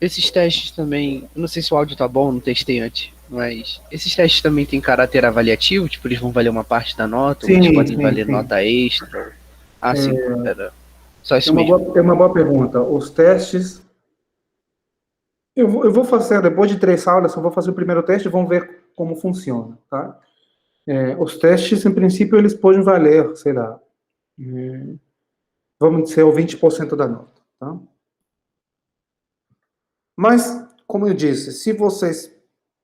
Esses testes também, eu não sei se o áudio tá bom, não testei antes, mas esses testes também têm caráter avaliativo, tipo, eles vão valer uma parte da nota, ou eles Sim, podem sim, valer sim. nota extra. Ah, sim, era só É isso mesmo. é uma boa pergunta. Os testes, eu vou fazer, depois de 3 aulas, eu vou fazer o primeiro teste e vamos ver como funciona, tá? Os testes, em princípio, eles podem valer, sei lá, vamos dizer, o 20% da nota, tá? Mas, como eu disse, se vocês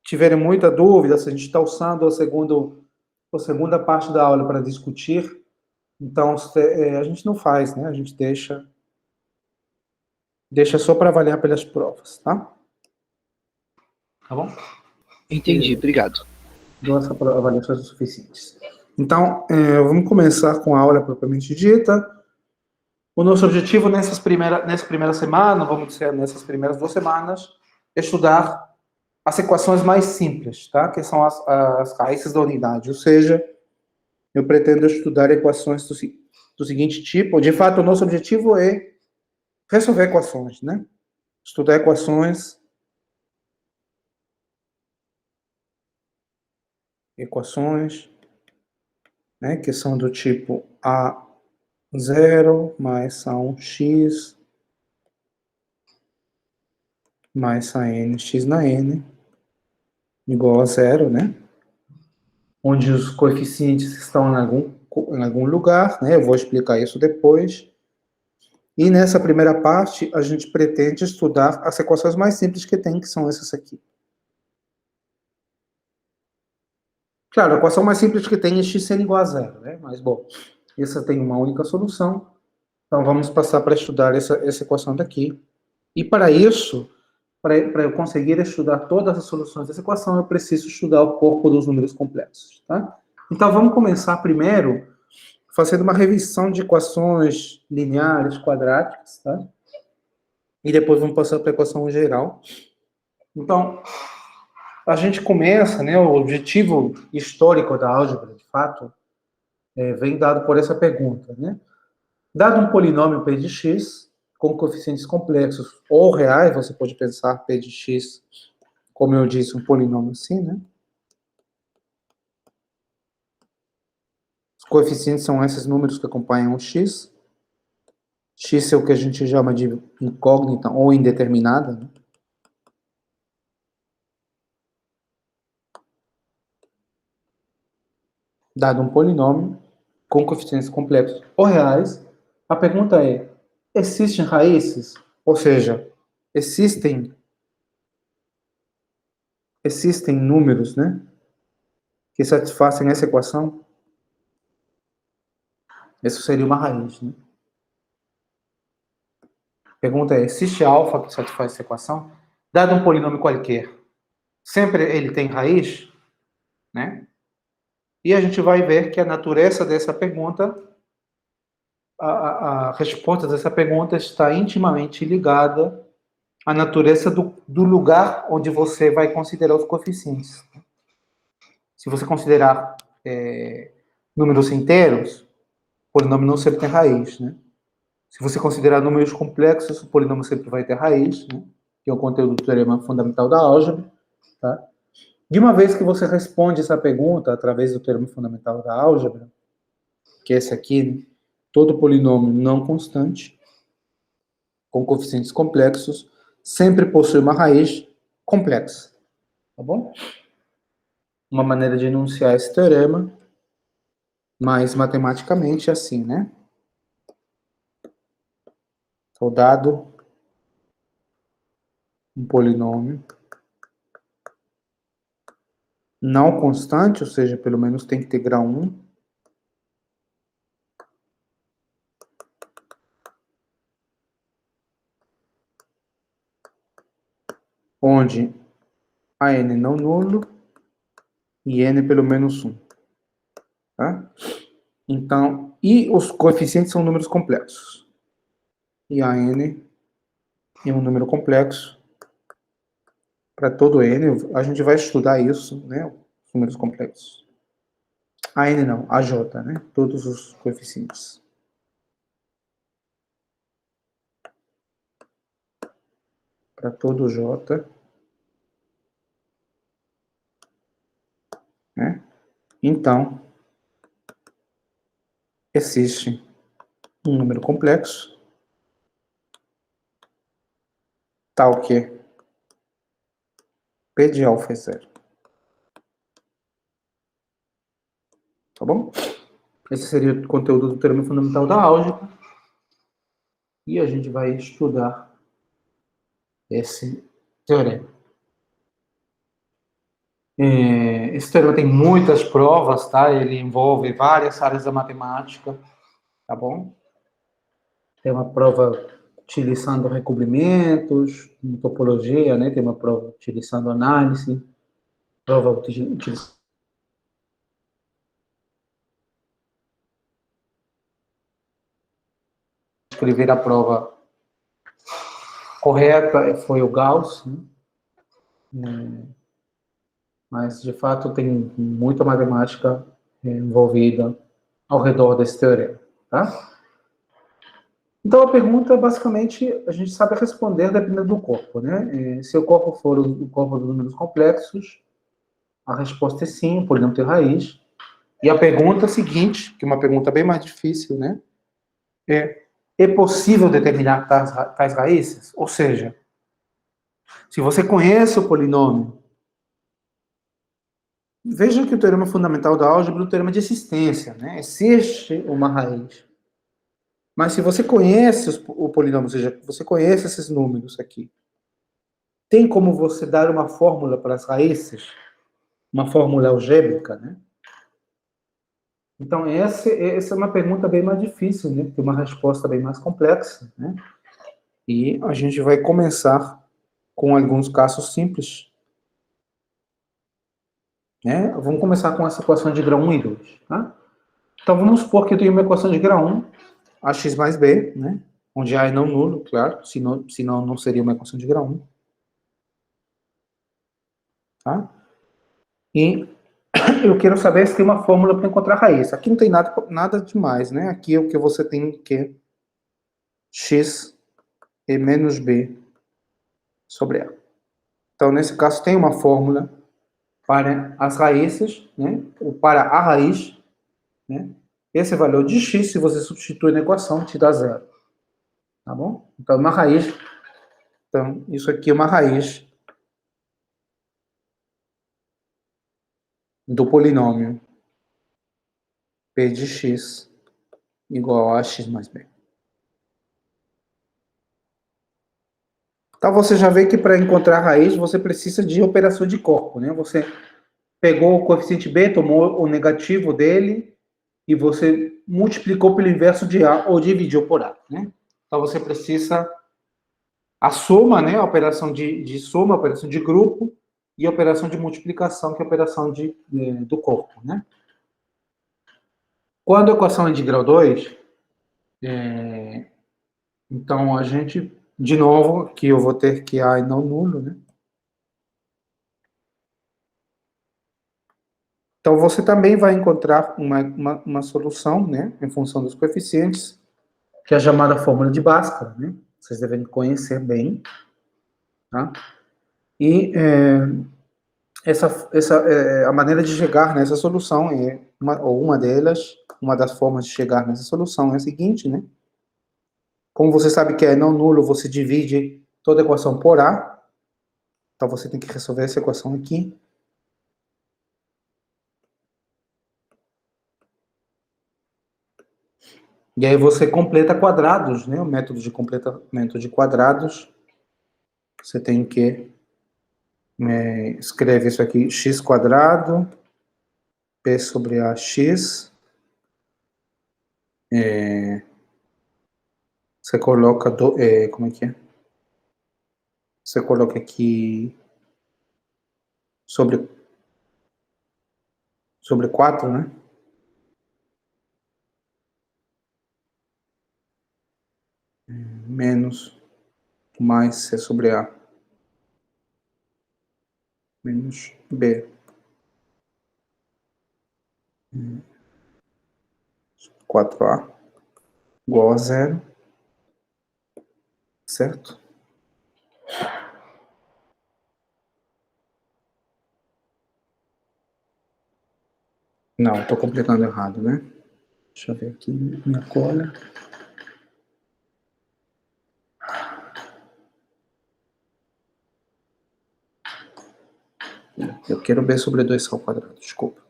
tiverem muita dúvida, se a gente está usando a segunda parte da aula para discutir, então a gente não faz, né? A gente deixa só para avaliar pelas provas, tá? Tá bom? Entendi, obrigado. Duas avaliações suficientes. Então, vamos começar com a aula propriamente dita. O nosso objetivo nessa primeira semana, vamos dizer, nessas primeiras 2 semanas, é estudar as equações mais simples, tá? Que são as raízes da unidade. Ou seja, eu pretendo estudar equações do seguinte tipo. De fato, o nosso objetivo é resolver equações, né? Estudar equações, né? Que são do tipo a zero mais A1x mais a n x na n igual a zero, né? Onde os coeficientes estão em algum lugar, né? Eu vou explicar isso depois. E nessa primeira parte, a gente pretende estudar as equações mais simples que tem, que são essas aqui. Claro, a equação mais simples que tem é x sendo igual a zero, né? Mas, bom, essa tem uma única solução. Então, vamos passar para estudar essa equação daqui. E para isso, para eu conseguir estudar todas as soluções dessa equação, eu preciso estudar o corpo dos números complexos, tá? Então, vamos começar primeiro fazendo uma revisão de equações lineares quadráticas, tá? E depois vamos passar para a equação geral. Então, a gente começa, né, o objetivo histórico da álgebra, de fato, vem dado por essa pergunta, né? Dado um polinômio p de x, com coeficientes complexos ou reais, você pode pensar p de x, como eu disse, um polinômio assim, né? Os coeficientes são esses números que acompanham o x. X é o que a gente chama de incógnita ou indeterminada, né? Dado um polinômio com coeficientes complexos ou reais, a pergunta é: existem raízes? Ou seja, existem números, né, que satisfazem essa equação? Isso seria uma raiz, né? A pergunta é: existe alfa que satisfaz essa equação? Dado um polinômio qualquer, sempre ele tem raiz, né? E a gente vai ver que a natureza dessa pergunta, a resposta dessa pergunta está intimamente ligada à natureza do lugar onde você vai considerar os coeficientes. Se você considerar números inteiros, o polinômio não sempre tem raiz, né? Se você considerar números complexos, o polinômio sempre vai ter raiz, né? Que é o conteúdo do teorema fundamental da álgebra, tá? De uma vez que você responde essa pergunta através do teorema fundamental da álgebra, que é esse aqui, né? Todo polinômio não constante, com coeficientes complexos, sempre possui uma raiz complexa, tá bom? Uma maneira de enunciar esse teorema, mas matematicamente é assim, né? Então, dado um polinômio não constante, ou seja, pelo menos tem que ter grau 1, onde a n não nulo e n pelo menos 1. Tá? Então, e os coeficientes são números complexos. E a n é um número complexo para todo n. A gente vai estudar isso, né? Os números complexos. A n não, a j, né? Todos os coeficientes. para todo J, né? Então, existe um número complexo, tal que P de alfa é zero. Tá bom? Esse seria o conteúdo do teorema fundamental da álgebra. E a gente vai estudar esse teorema. Esse teorema tem muitas provas, tá? Ele envolve várias áreas da matemática, tá bom? Tem uma prova utilizando recobrimentos, topologia, né? Tem uma prova utilizando análise, prova utilizando escrever a prova correta foi o Gauss, né? Mas de fato tem muita matemática envolvida ao redor desse teorema, tá? Então a pergunta, basicamente, a gente sabe responder dependendo do corpo, né? Se o corpo for o corpo dos números complexos, a resposta é sim, o polinômio tem raiz. E a pergunta seguinte, que é uma pergunta bem mais difícil, né? É possível determinar tais raízes? Ou seja, se você conhece o polinômio, veja que o teorema fundamental da álgebra é o teorema de existência, né? Existe uma raiz. Mas se você conhece o polinômio, ou seja, você conhece esses números aqui, tem como você dar uma fórmula para as raízes? Uma fórmula algébrica, né? Então, essa é uma pergunta bem mais difícil, né? Tem uma resposta bem mais complexa, né? E a gente vai começar com alguns casos simples, né? Vamos começar com essa equação de grau 1 e 2, tá? Então, vamos supor que eu tenho uma equação de grau 1, ax mais b, né? Onde A é não nulo, claro, senão não seria uma equação de grau 1. Tá? E eu quero saber se tem uma fórmula para encontrar raiz. Aqui não tem nada demais, né? Aqui é o que você tem que x é menos b sobre A. Então, nesse caso, tem uma fórmula para as raízes, né? Ou para a raiz, né? Esse valor de x, se você substitui na equação, te dá zero. Tá bom? Então, uma raiz. Então, isso aqui é uma raiz do polinômio p de x igual a x mais b. Então, você já vê que para encontrar a raiz, você precisa de operação de corpo, né? Você pegou o coeficiente b, tomou o negativo dele e você multiplicou pelo inverso de A ou dividiu por A, né? Então, você precisa a soma, né? A operação de soma, a operação de grupo e a operação de multiplicação, que é a operação do corpo, né? Quando a equação é de grau 2, então a gente, de novo, aqui eu vou ter que A e não nulo, né? Então, você também vai encontrar uma solução, né, em função dos coeficientes, que é a chamada fórmula de Bhaskara, né? Vocês devem conhecer bem, tá? E a maneira de chegar nessa solução uma delas, uma das formas de chegar nessa solução é a seguinte, né? Como você sabe que é não nulo, você divide toda a equação por A. Então, você tem que resolver essa equação aqui. E aí você completa quadrados, né? O método de completamento de quadrados. Você tem que escreve isso aqui, x quadrado, p sobre ax. Você coloca, como é que é? Você coloca aqui sobre 4, né? Menos mais c sobre a menos b 4a igual a zero, certo? Não, estou completando errado, né? Deixa eu ver aqui minha cola. Eu quero b sobre 2 ao quadrado, desculpa.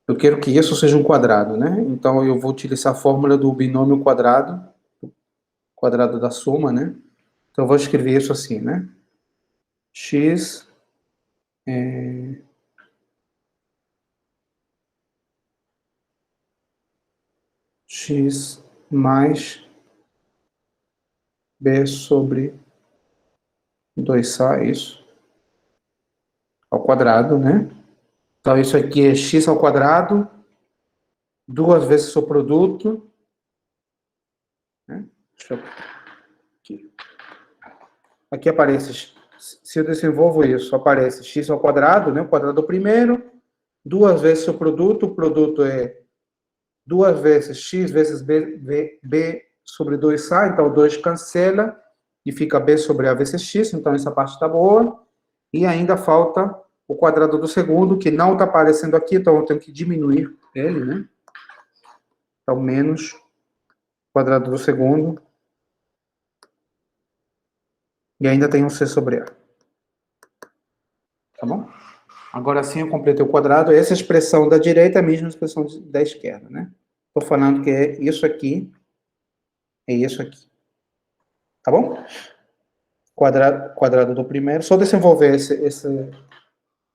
Eu quero que isso seja um quadrado, né? Então, eu vou utilizar a fórmula do binômio quadrado da soma, né? Então, eu vou escrever isso assim, né? X x mais b sobre 2a, isso, ao quadrado, né? Então, isso aqui é x ao quadrado, 2 vezes seu produto, né? Deixa eu... Aqui aparece, se eu desenvolvo isso, aparece x ao quadrado, né? O quadrado do primeiro, 2 vezes seu produto, o produto é 2 vezes x vezes b sobre 2a, então 2 cancela, e fica b sobre a vezes x, então essa parte está boa. E ainda falta o quadrado do segundo, que não está aparecendo aqui, então eu tenho que diminuir ele, né? Então, menos quadrado do segundo. E ainda tem um c sobre a. Tá bom? Agora sim eu completei o quadrado. Essa expressão da direita é a mesma expressão da esquerda, né? Estou falando que é isso aqui, é isso aqui. Tá bom? Quadrado do primeiro. Só desenvolver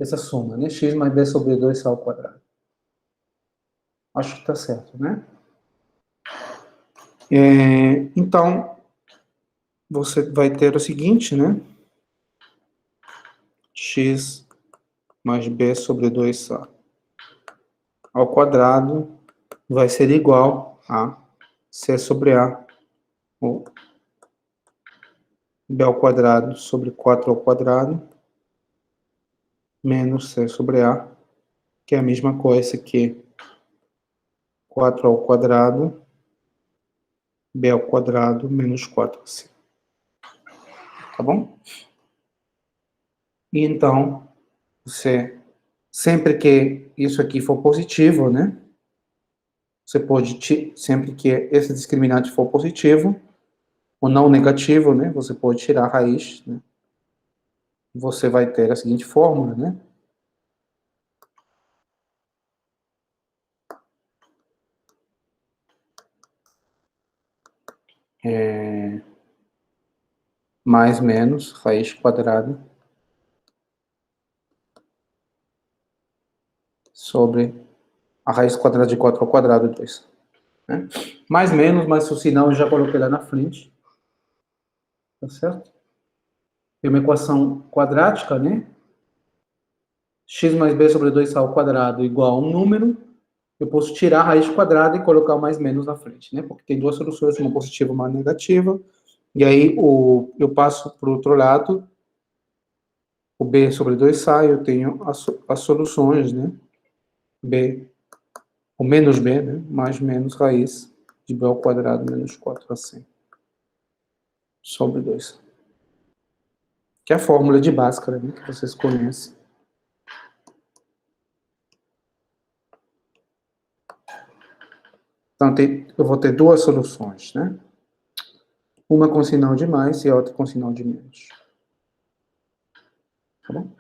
essa soma, né? X mais b sobre 2 ao quadrado. Acho que está certo, né? Então, você vai ter o seguinte, né? X mais b sobre 2a ao quadrado vai ser igual a c sobre a, ou b ao quadrado sobre 4 ao quadrado, menos c sobre a, que é a mesma coisa que 4 ao quadrado, b ao quadrado, menos 4ac. Tá bom? E então, você, sempre que isso aqui for positivo, né? Você pode, sempre que esse discriminante for positivo, ou não negativo, né? Você pode tirar a raiz, né? Você vai ter a seguinte fórmula, né? Mais menos raiz quadrada sobre a raiz quadrada de 4 ao quadrado 2. Né? Mais menos, mas o sinal eu já coloquei lá na frente. Tá certo? Tem uma equação quadrática, né? X mais b sobre 2a ao quadrado igual a um número. Eu posso tirar a raiz quadrada e colocar o mais menos na frente, né? Porque tem duas soluções, uma positiva e uma negativa. E aí eu passo para o outro lado, o b sobre 2a, eu tenho as soluções, né? B, o menos b, né? Mais menos raiz de b ao quadrado menos 4ac sobre 2. Que é a fórmula de Bhaskara, né? Que vocês conhecem. Então, eu vou ter duas soluções, né? Uma com sinal de mais e a outra com sinal de menos. Tá bom?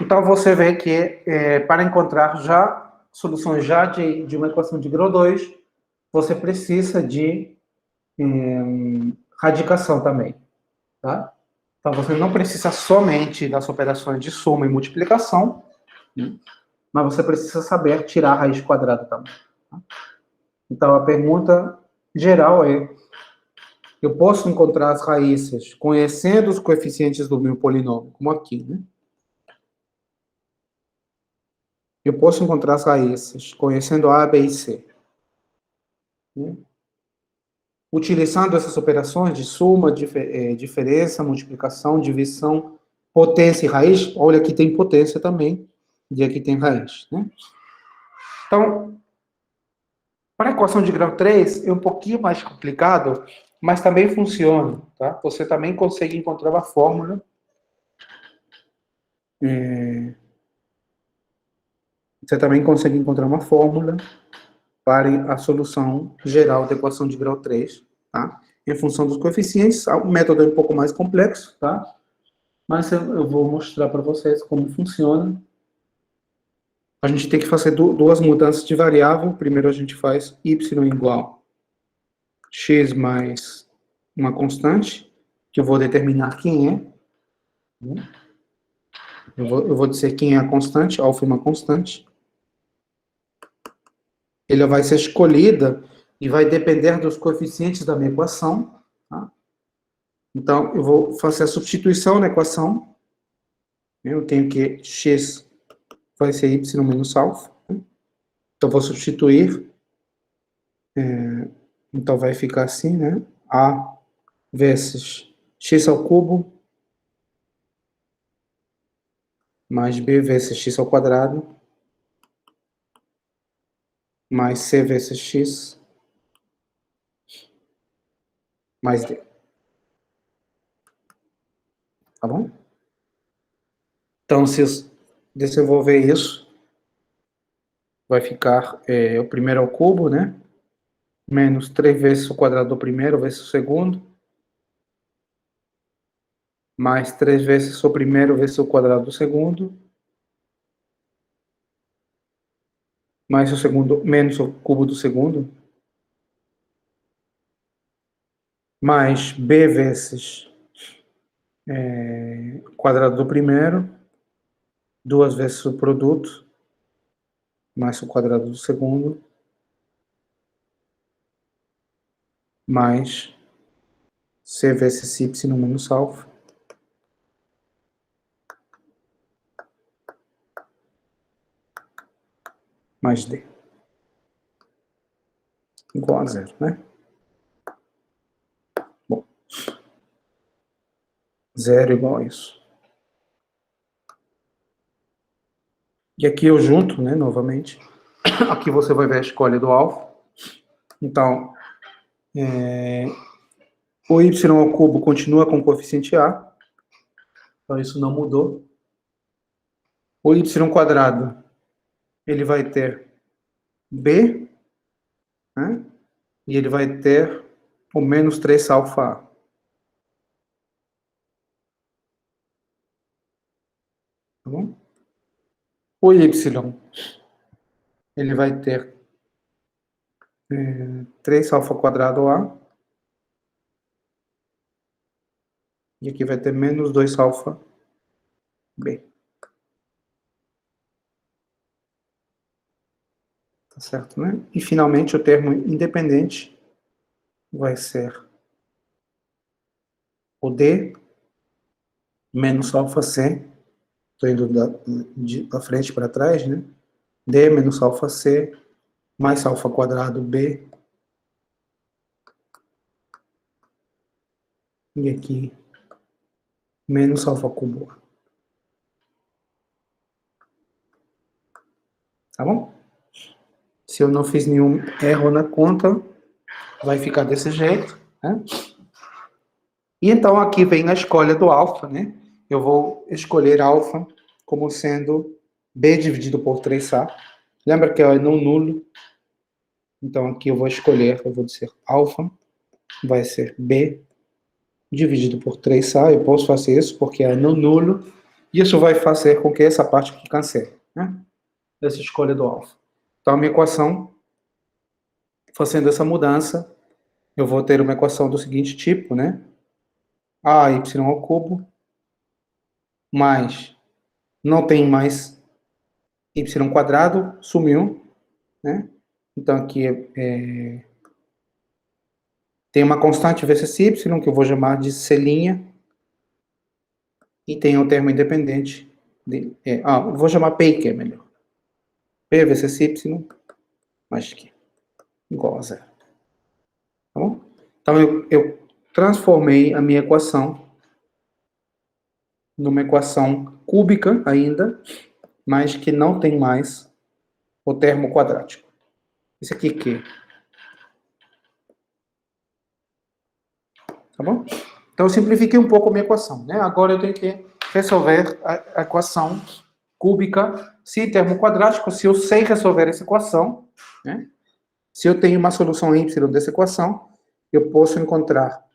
Então, você vê que para encontrar soluções de uma equação de grau 2, você precisa de radicação também. Tá? Então, você não precisa somente das operações de soma e multiplicação, né? Mas você precisa saber tirar a raiz quadrada também. Tá? Então, a pergunta geral é: eu posso encontrar as raízes conhecendo os coeficientes do meu polinômio, como aqui, né? Eu posso encontrar as raízes conhecendo A, B e C, né? Utilizando essas operações de soma, diferença, multiplicação, divisão, potência e raiz. Olha, aqui tem potência também, e aqui tem raiz, né? Então, para a equação de grau 3, é um pouquinho mais complicado, mas também funciona, tá? Você também consegue encontrar uma fórmula. Você também consegue encontrar uma fórmula para a solução geral da equação de grau 3, tá? Em função dos coeficientes, o método é um pouco mais complexo, tá? Mas eu vou mostrar para vocês como funciona. A gente tem que fazer duas mudanças de variável. Primeiro a gente faz y igual x mais uma constante, que eu vou determinar quem é. Eu vou dizer quem é a constante, alfa é uma constante. Ela vai ser escolhida e vai depender dos coeficientes da minha equação. Tá? Então, eu vou fazer a substituição na equação. Eu tenho que x vai ser y menos alfa. Então, vou substituir. Então, vai ficar assim, né? A vezes x ao cubo mais b vezes x ao quadrado mais c vezes x mais d. Tá bom? Então, se eu desenvolver isso, vai ficar o primeiro ao cubo, né? Menos 3 vezes o quadrado do primeiro vezes o segundo, mais 3 vezes o primeiro vezes o quadrado do segundo, mais o segundo, menos o cubo do segundo, mais b vezes o quadrado do primeiro, 2 vezes o produto, mais o quadrado do segundo, mais c vezes y menos alfa, mais d. Igual a zero, né? Bom, zero igual a isso. E aqui eu junto, né, novamente. Aqui você vai ver a escolha do alfa. Então, o y ao cubo continua com o coeficiente a. Então, isso não mudou. O y quadrado, ele vai ter b, né? E ele vai ter o menos 3 alfa a. Tá bom? O y, ele vai ter 3 alfa quadrado a. E aqui vai ter menos 2 alfa b. Tá certo, né? E, finalmente, o termo independente vai ser o d menos alfa c. Estou indo da frente para trás, né? D menos alfa c mais alfa quadrado b. E aqui, menos alfa cubo a. Tá bom? Se eu não fiz nenhum erro na conta, vai ficar desse jeito, né? E então aqui vem a escolha do alfa, né? Eu vou escolher alfa como sendo b dividido por 3a. Lembra que é não nulo? Então aqui eu vou escolher, eu vou dizer alfa vai ser b dividido por 3a. Eu posso fazer isso porque é não nulo. Isso vai fazer com que essa parte aqui cancele, né? Dessa escolha do alfa. Então a minha equação, fazendo essa mudança, eu vou ter uma equação do seguinte tipo, né? AY ao cubo mais, não tem mais y quadrado, sumiu, né? Então aqui tem uma constante vezes y, que eu vou chamar de C', e tem um termo independente, eu vou chamar P, que é melhor. P vezes y, mais que igual a zero. Tá bom? Então eu transformei a minha equação numa equação cúbica ainda, mas que não tem mais o termo quadrático. Isso aqui que tá bom? Então, eu simplifiquei um pouco a minha equação, né? Agora eu tenho que resolver a equação cúbica sem termo quadrático. Se eu sei resolver essa equação, né? Se eu tenho uma solução y dessa equação, eu posso encontrar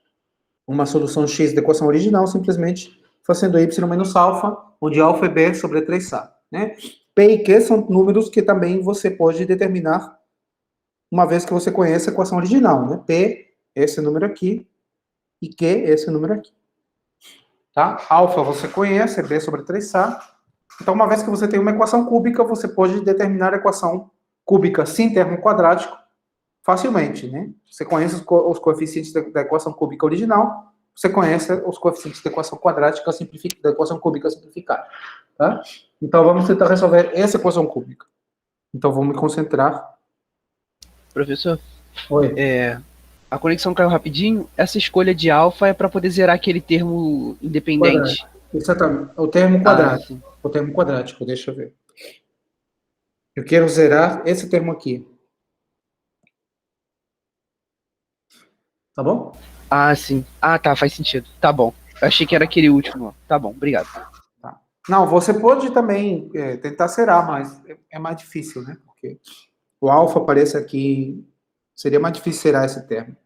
uma solução x da equação original simplesmente fazendo y menos alfa, onde alfa é b sobre 3a. Né? P e Q são números que também você pode determinar uma vez que você conhece a equação original. Né? P, esse número aqui, e Q, esse número aqui. Tá? Alfa você conhece, é b sobre 3a. Então, uma vez que você tem uma equação cúbica, você pode determinar a equação cúbica sem termo quadrático facilmente, né? Você conhece os coeficientes da equação cúbica original, você conhece os coeficientes da equação quadrática da equação cúbica simplificada, tá? Então, vamos tentar resolver essa equação cúbica. Então, vamos me concentrar. Professor, Oi. a conexão caiu rapidinho. Essa escolha de alfa é para poder zerar aquele termo independente. Quadrático. Exatamente. O termo quadrático. Sim. O termo quadrático, deixa eu ver. Eu quero zerar esse termo aqui. Tá bom? Sim. Tá, faz sentido. Tá bom. Eu achei que era aquele último. Tá bom, obrigado. Tá. Não, você pode também tentar zerar, mas é mais difícil, né? Porque o alfa aparece aqui, seria mais difícil zerar esse termo.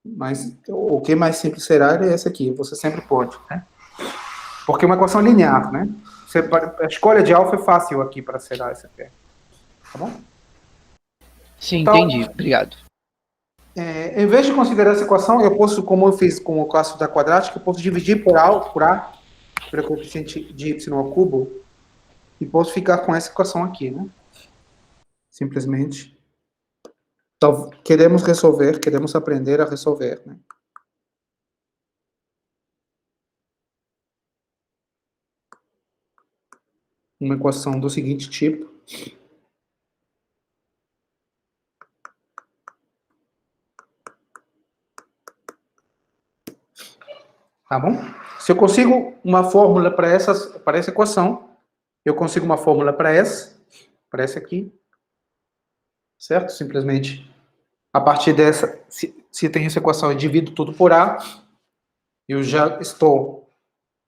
Mas o que mais simples zerar é esse aqui, você sempre pode, né? Porque é uma equação linear, né? A escolha de alfa é fácil aqui para zerar esse termo. Tá bom? Sim, Então, entendi. Obrigado. em vez de considerar essa equação, eu posso, como eu fiz com o caso da quadrática, eu posso dividir por A, pelo coeficiente de y ao cubo, e posso ficar com essa equação aqui, né? Simplesmente. Então, queremos aprender a resolver, né? Uma equação do seguinte tipo. Tá bom? Se eu consigo uma fórmula para essa equação, eu consigo uma fórmula para essa aqui, certo? Simplesmente, a partir dessa, se tem essa equação, eu divido tudo por A, eu já estou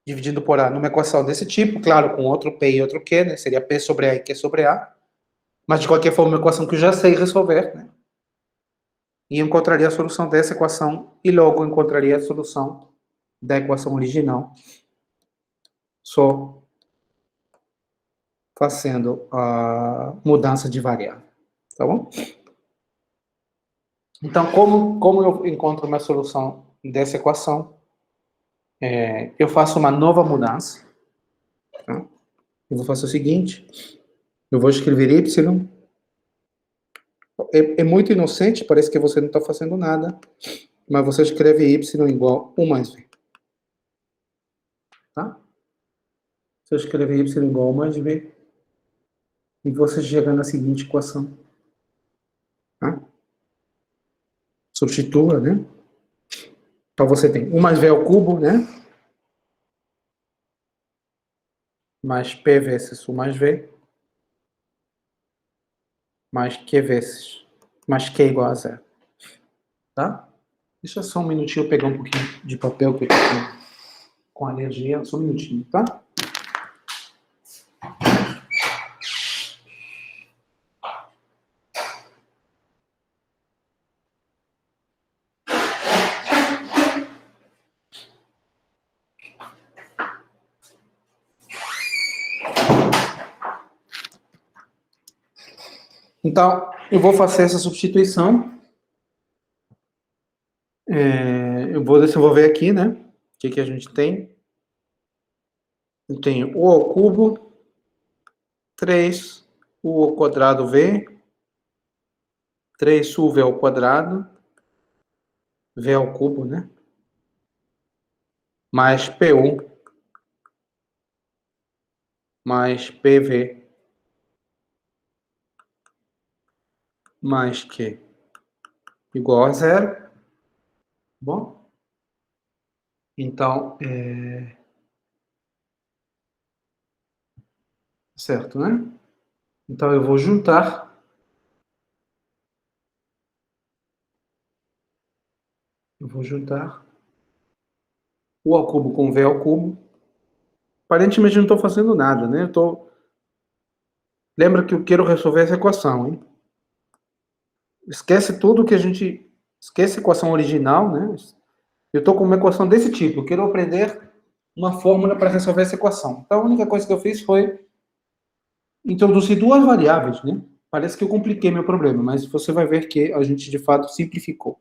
dividindo por A numa equação desse tipo, claro, com outro P e outro Q, né? Seria P sobre A e Q sobre A, mas de qualquer forma, uma equação que eu já sei resolver, né? E eu encontraria a solução dessa equação e logo encontraria a solução da equação original. Só fazendo a mudança de variável, tá bom? Então, como eu encontro uma solução dessa equação? Eu faço uma nova mudança. Tá? Eu vou fazer o seguinte, eu vou escrever y. É muito inocente, parece que você não está fazendo nada, mas você escreve y igual 1 mais v. Tá? Você escreve y igual a 1 mais v, e você chega na seguinte equação. Tá? Substitua, né? Então você tem 1 mais v ao cubo, né? Mais p vezes 1 mais v, mais q vezes, mais q igual a zero. Tá? Deixa só um minutinho eu pegar um pouquinho de papel que eu tô com alergia. Só um minutinho, tá? Então, eu vou fazer essa substituição. Eu vou desenvolver aqui, né? O que a gente tem? Eu tenho u ao cubo, 3 u ao quadrado v, 3 uv ao quadrado, v ao cubo, né? Mais pu, mais pv, mais q igual a zero. Bom? Então, certo, né? Então, eu vou juntar. Eu vou juntar U ao cubo com V ao cubo. Aparentemente não estou fazendo nada, né? Lembra que eu quero resolver essa equação, hein? Esquece tudo que a gente... Esquece a equação original, né? Eu estou com uma equação desse tipo. Eu quero aprender uma fórmula para resolver essa equação. Então, a única coisa que eu fiz foi introduzir duas variáveis, né? Parece que eu compliquei meu problema, mas você vai ver que a gente, de fato, simplificou.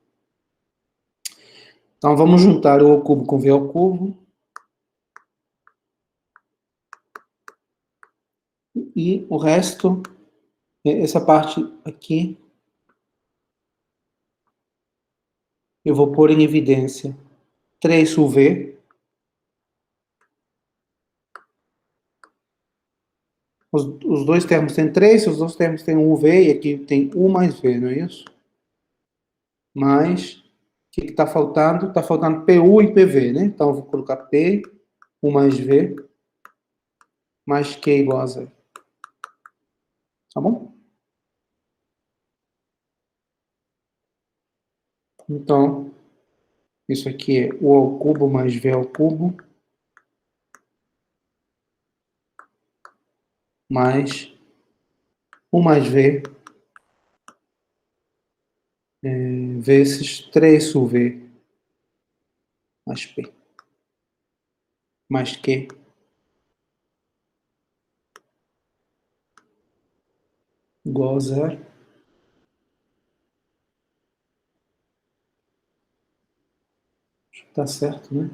Então, vamos juntar o ao cubo com V ao cubo. E o resto, essa parte aqui, eu vou pôr em evidência 3UV. Os dois termos têm 3, os dois termos têm UV, e aqui tem U mais V, não é isso? Mas, o que está faltando? Está faltando PU e PV, né? Então, eu vou colocar P, U mais V, mais Q igual a zero. Tá bom? Então, isso aqui é U ao cubo mais V ao cubo, mais U mais V, vezes 3UV, mais P, mais Q, igual a zero. Tá certo, né?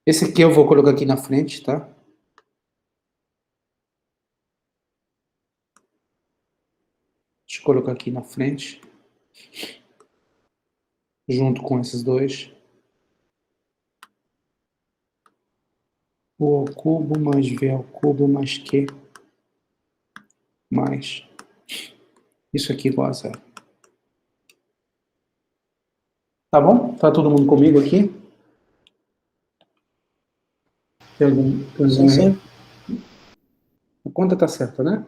Esse aqui eu vou colocar aqui na frente, tá? Deixa eu colocar aqui na frente, junto com esses dois. U ao cubo mais V ao cubo mais Q mais isso aqui igual a zero. Tá bom? Tá todo mundo comigo aqui? Tem algum erro? A conta tá certa, né?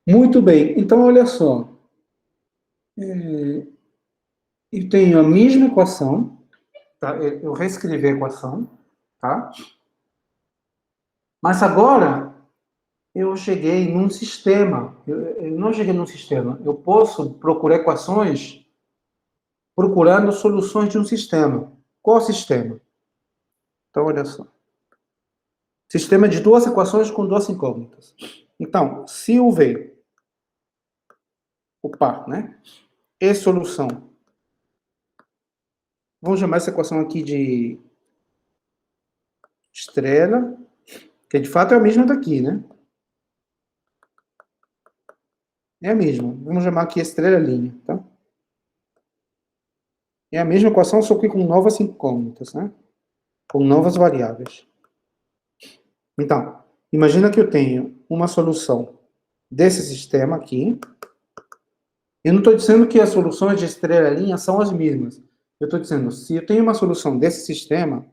Muito bem. Então, olha só. Eu tenho a mesma equação, tá? Eu reescrevi a equação, tá? Mas agora eu cheguei num sistema. Eu não cheguei num sistema. Eu posso procurar equações procurando soluções de um sistema. Qual sistema? Então, olha só. Sistema de duas equações com duas incógnitas. Então, se o V, o par, né? E solução. Vamos chamar essa equação aqui de estrela, que de fato é a mesma daqui, né? É a mesma. Vamos chamar aqui estrela linha, tá? É a mesma equação, só que com novas incógnitas, né? Com novas variáveis. Então, imagina que eu tenho uma solução desse sistema aqui. Eu não estou dizendo que as soluções de estrela linha são as mesmas. Eu estou dizendo, se eu tenho uma solução desse sistema,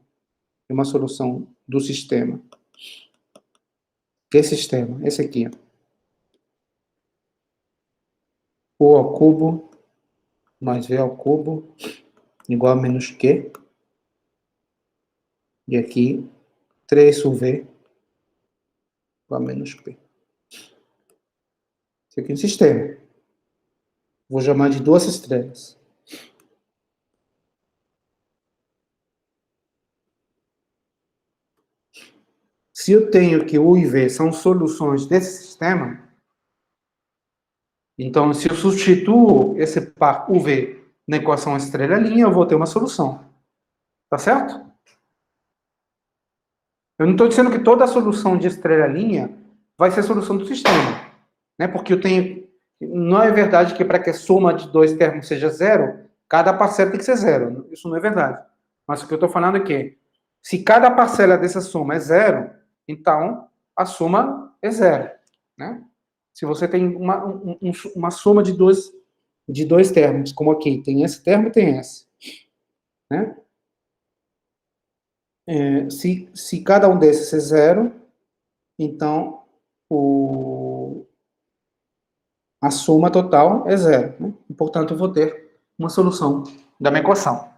uma solução do sistema. Que sistema? Esse aqui. U ao cubo mais V ao cubo igual a menos Q. E aqui, 3UV igual a menos P. Esse aqui é um sistema. Vou chamar de duas estrelas. Se eu tenho que U e V são soluções desse sistema, então se eu substituo esse par UV na equação estrela-linha, eu vou ter uma solução. Tá certo? Eu não estou dizendo que toda a solução de estrela-linha vai ser a solução do sistema. Né? Porque eu tenho... Não é verdade que para que a soma de dois termos seja zero, cada parcela tem que ser zero. Isso não é verdade. Mas o que eu estou falando é que se cada parcela dessa soma é zero, então a soma é zero. Né? Se você tem uma soma de dois termos, como aqui, tem esse termo e tem esse. Né? Se cada um desses é zero, então A soma total é zero, né? E, portanto, eu vou ter uma solução da minha equação.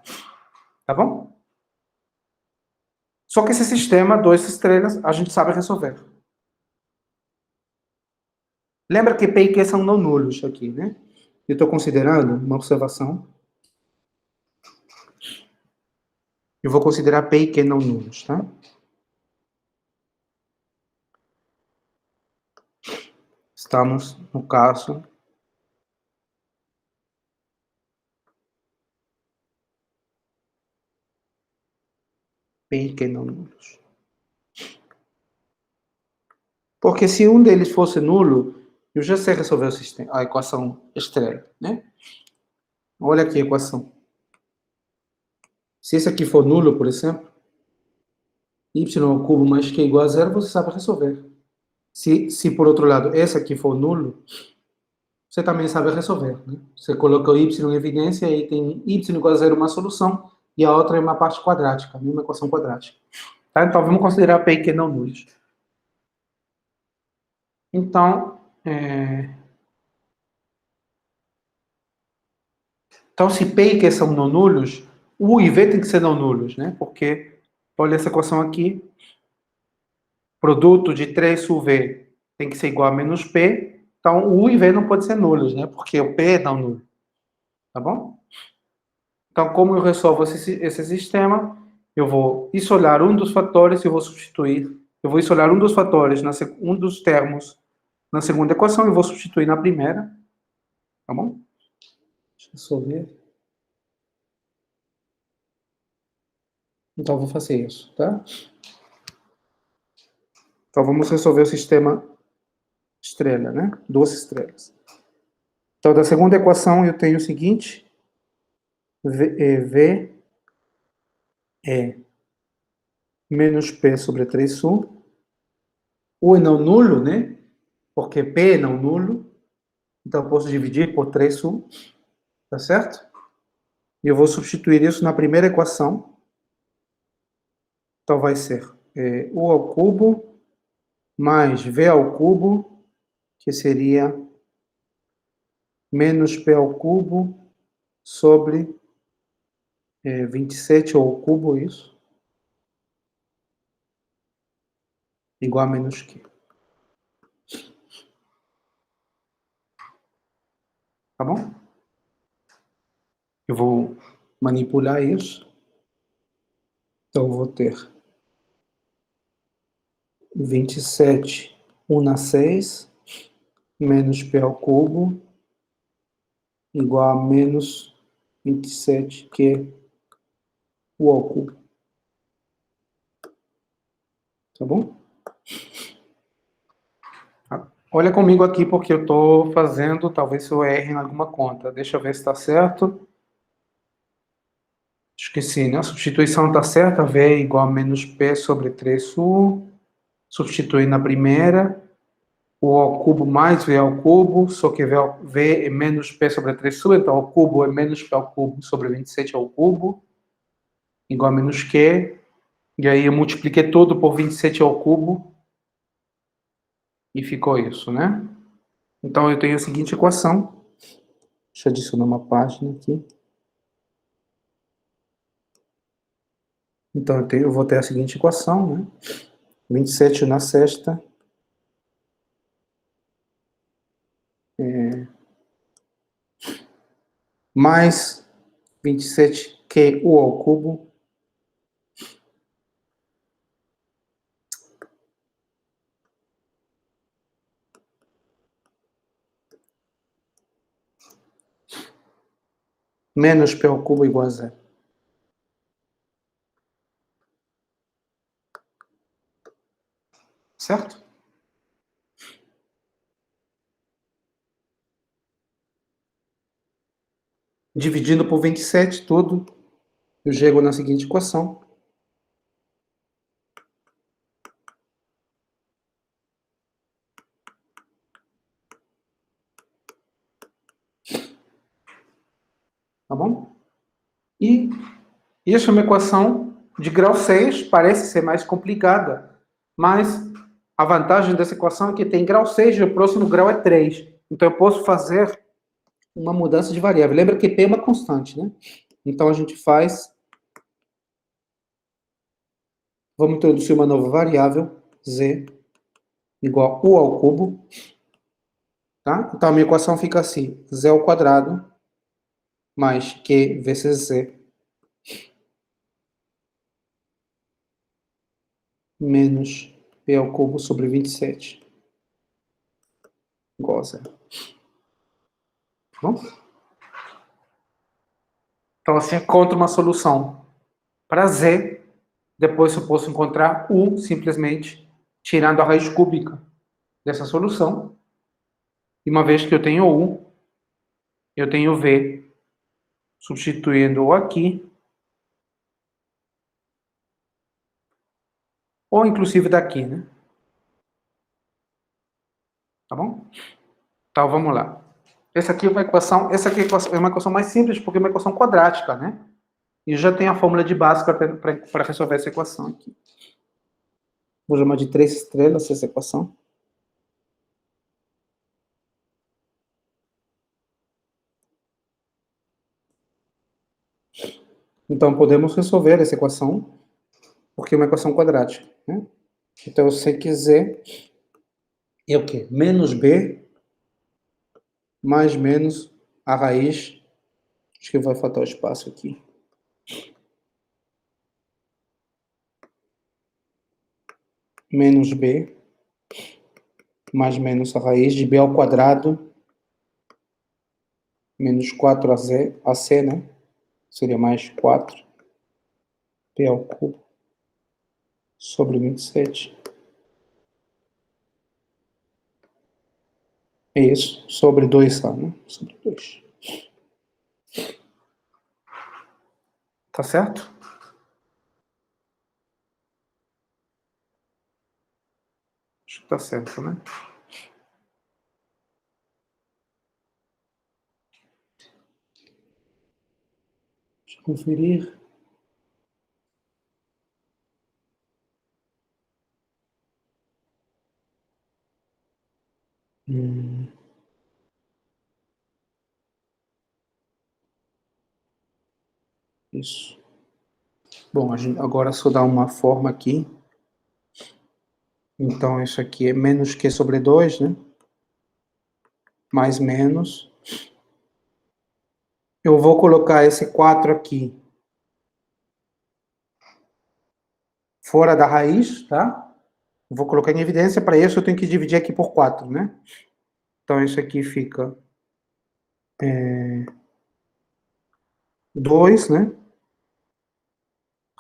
Tá bom? Só que esse sistema, 2 estrelas, a gente sabe resolver. Lembra que P e Q são não nulos aqui, né? Eu estou considerando uma observação. Eu vou considerar P e Q não nulos, tá? Estamos no caso P e Q não nulos. Porque se um deles fosse nulo, eu já sei resolver o sistema, a equação estrela, né? Olha aqui a equação. Se esse aqui for nulo, por exemplo, y ao cubo mais q igual a zero, você sabe resolver. Se por outro lado, esse aqui for nulo, você também sabe resolver, né? Você coloca o y em evidência e tem y igual a zero uma solução e a outra é uma parte quadrática, uma equação quadrática. Tá? Então, vamos considerar P e Q não nulos. Então, se P e Q são não nulos, U e V tem que ser não nulos, né? Porque, olha essa equação aqui, produto de 3UV tem que ser igual a menos P, então U e V não pode ser nulos, né? Porque o P é não nulo. Tá bom? Então, como eu resolvo esse sistema, eu vou isolar um dos fatores e vou substituir. Eu vou isolar um dos fatores, um dos termos na segunda equação e vou substituir na primeira. Tá bom? Deixa eu só ver. Então, eu vou fazer isso, tá? Então, vamos resolver o sistema estrela, né? 2 estrelas. Então, da segunda equação, eu tenho o seguinte. V é menos P sobre 3U. U é não nulo, né? Porque P é não nulo. Então, eu posso dividir por 3U. Tá certo? E eu vou substituir isso na primeira equação. Então, vai ser U ao cubo mais V ao cubo, que seria menos P ao cubo sobre 27 ao cubo, isso, igual a menos Q. Tá bom? Eu vou manipular isso. Então, eu vou ter 27, 1 na 6, menos P ao cubo, igual a menos 27, que é U ao cubo. Tá bom? Olha comigo aqui, porque eu estou fazendo, talvez eu erre em alguma conta. Deixa eu ver se está certo. Esqueci, né? A substituição está certa. V é igual a menos P sobre 3U. Substituir na primeira. U ao cubo mais V ao cubo. Só que V é menos P sobre 3U. Então, o cubo é menos P ao cubo sobre 27 ao cubo. Igual a menos Q. E aí eu multipliquei tudo por 27 ao cubo. E ficou isso, né? Então, eu tenho a seguinte equação. Deixa eu adicionar uma página aqui. Então, eu vou ter a seguinte equação, né? 27 na sexta mais 27Q ao cubo menos P ao cubo igual a zero. Certo? Dividindo por 27, tudo, eu chego na seguinte equação. Tá bom? E isso é uma equação de grau 6, parece ser mais complicada, mas a vantagem dessa equação é que tem grau 6 e o próximo grau é 3. Então, eu posso fazer uma mudança de variável. Lembra que P é uma constante, né? Então, a gente faz... Vamos introduzir uma nova variável, z igual a u ao cubo. Tá? Então, a minha equação fica assim, z ao quadrado mais q vezes z menos p ao cubo sobre 27 igual a zero. Bom? Então, assim, encontro uma solução para z. Depois eu posso encontrar u simplesmente tirando a raiz cúbica dessa solução. E uma vez que eu tenho u, eu tenho v substituindo o aqui, ou inclusive daqui, né? Tá bom? Então, vamos lá. Essa aqui é uma equação, é uma equação mais simples, porque é uma equação quadrática, né? E já tem a fórmula de Bhaskara para resolver essa equação aqui. Vou chamar de 3 estrelas essa equação. Então, podemos resolver essa equação, porque é uma equação quadrática, né? Então, eu sei que z é o quê? Menos b mais menos a raiz. Acho que vai faltar o espaço aqui. Menos b mais menos a raiz de b ao quadrado menos 4ac, né? Seria mais 4 p ao cubo sobre 27. É isso, sobre 2a, né? Sobre 2. Tá certo? Acho que tá certo, né? Deixa eu conferir. Isso. Bom, agora só dá uma forma aqui. Então, isso aqui é menos q sobre 2, né? Mais menos. Eu vou colocar esse 4 aqui fora da raiz, tá? Vou colocar em evidência. Para isso, eu tenho que dividir aqui por 4, né? Então, isso aqui fica 2, né?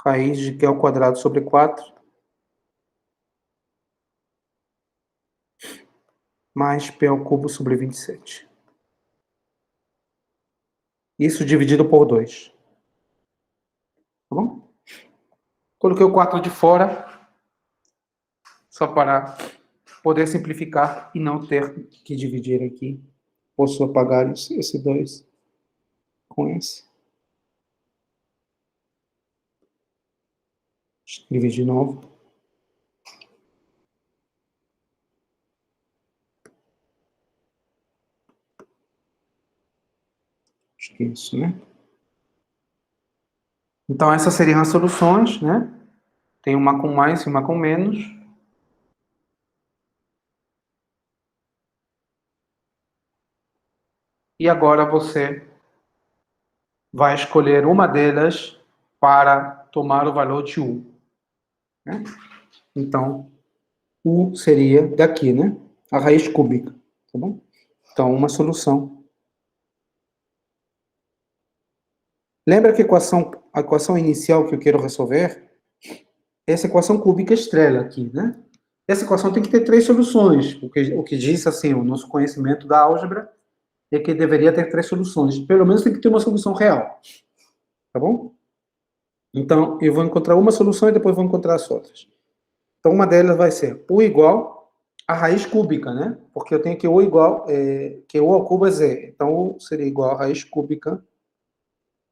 Raiz de q ao quadrado sobre 4. Mais p ao cubo sobre 27. Isso dividido por 2. Tá bom? Coloquei o 4 de fora, só para poder simplificar e não ter que dividir aqui. Posso apagar esse 2 com esse. Escrevi de novo. Acho que é isso, né? Então, essas seriam as soluções, né? Tem uma com mais e uma com menos. E agora você vai escolher uma delas para tomar o valor de U. Né? Então, U seria daqui, né? A raiz cúbica, tá bom? Então, uma solução. Lembra que a equação inicial que eu quero resolver? Essa equação cúbica estrela aqui, né? Essa equação tem que ter 3 soluções. O que diz, assim, o nosso conhecimento da álgebra é que deveria ter 3 soluções. Pelo menos tem que ter uma solução real. Tá bom? Então, eu vou encontrar uma solução e depois vou encontrar as outras. Então, uma delas vai ser U igual a raiz cúbica, né? Porque eu tenho que U igual, que U ao cubo é Z. Então, U seria igual a raiz cúbica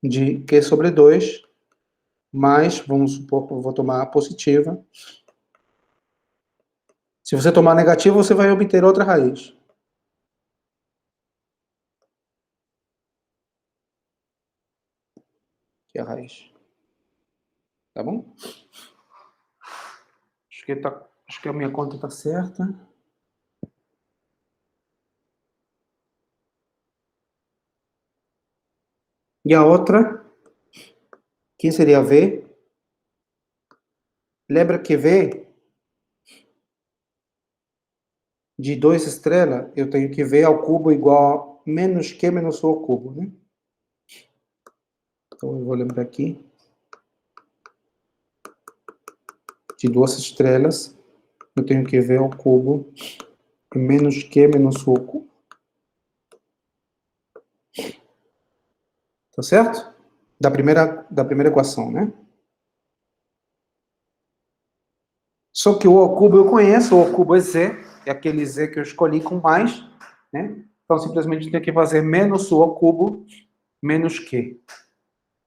de Q sobre 2, mais, vamos supor que eu vou tomar a positiva. Se você tomar a negativa, você vai obter outra raiz. 2. Tá bom? Acho que a minha conta tá certa. E a outra, que seria V. Lembra que V de 2 estrelas, eu tenho que V ao cubo igual a menos Q menos U ao cubo, né? Então, eu vou lembrar aqui. De 2 estrelas, eu tenho que V ao cubo menos Q menos U ao cubo. Tá certo? Da primeira equação, né? Só que o ao cubo eu conheço, o ao cubo é Z, é aquele Z que eu escolhi com mais, né? Então, simplesmente tenho que fazer menos U ao cubo, menos Q.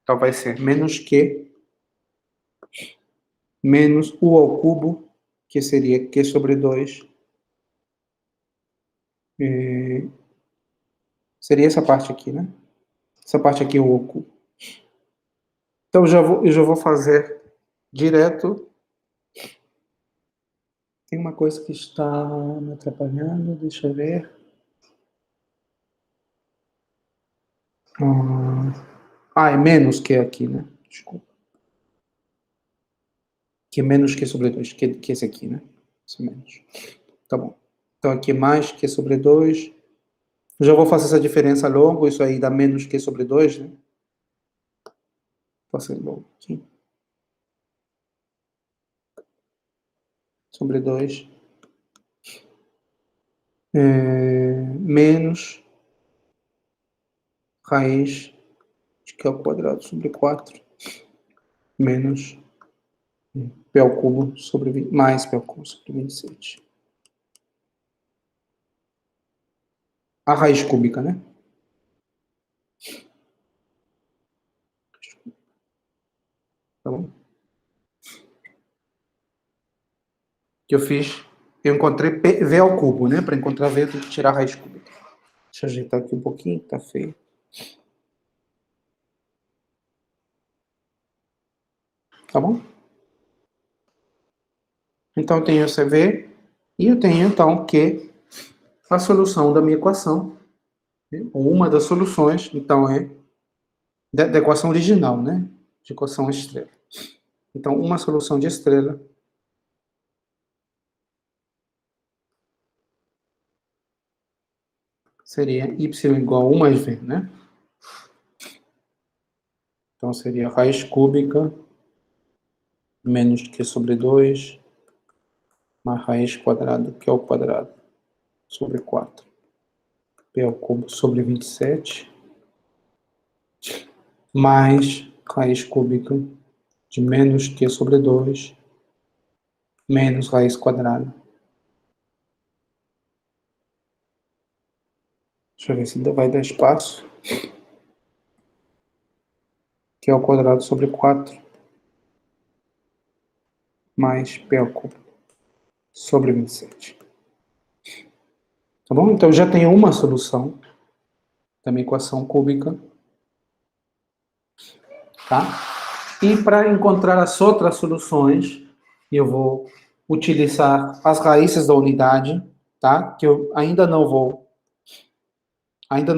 Então, vai ser menos Q, menos U ao cubo, que seria Q sobre 2. Seria essa parte aqui, né? Essa parte aqui é o U ao cubo. Então, eu já vou fazer direto. Tem uma coisa que está me atrapalhando, deixa eu ver. É menos que aqui, né? Desculpa. Que é menos que sobre 2, que esse aqui, né? Esse menos. Tá bom. Então, aqui é mais que sobre 2. Eu já vou fazer essa diferença logo, isso aí dá menos que sobre 2, né? Vou fazer logo aqui. Sobre 2. Menos raiz de Q ao quadrado sobre 4. Menos P ao cubo sobre 20, mais P ao cubo sobre 27. A raiz cúbica, né? Tá bom? Que eu fiz, eu encontrei V ao cubo, né? Para encontrar V, eu tenho que tirar a raiz cúbica. Deixa eu ajeitar aqui um pouquinho, tá feio. Tá bom? Então, eu tenho esse V, e eu tenho, então, que a solução da minha equação, ou uma das soluções, então, é da equação original, né? De equação estrela. Então, uma solução de estrela seria y igual a 1 mais v, né? Então, seria raiz cúbica menos q sobre 2 mais raiz quadrada, q ao quadrado, sobre 4. P ao cubo sobre 27, mais raiz cúbica de menos q sobre 2, menos raiz quadrada. Deixa eu ver se ainda vai dar espaço. Q ao quadrado sobre 4, mais P ao cubo sobre 27. Tá bom? Então, já tenho uma solução da minha equação cúbica. Tá? E para encontrar as outras soluções, eu vou utilizar as raízes da unidade, tá? Que eu ainda não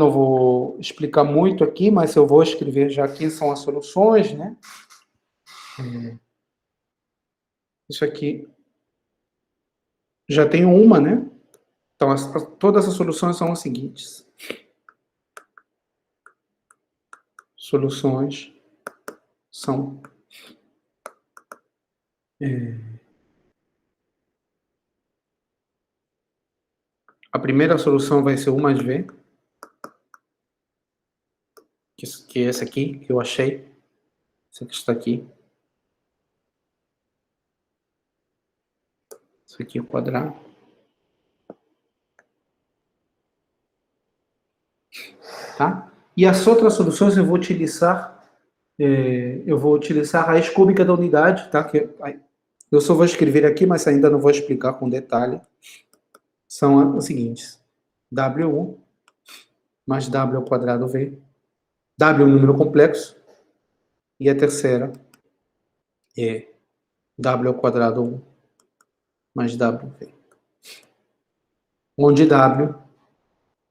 vou explicar muito aqui, mas eu vou escrever já aqui são as soluções, né? Isso aqui já tenho uma, né? Então, todas as soluções são as seguintes. Soluções são a primeira solução vai ser 1 mais v, que é essa aqui, que eu achei. Essa que está aqui. Isso aqui é o quadrado. Tá? E as outras soluções eu vou utilizar a raiz cúbica da unidade, tá? Que eu só vou escrever aqui, mas ainda não vou explicar com detalhe. São as seguintes: W1 mais W ao quadrado V. W é um número complexo. E a terceira é W ao quadrado 1 mais WV. Onde W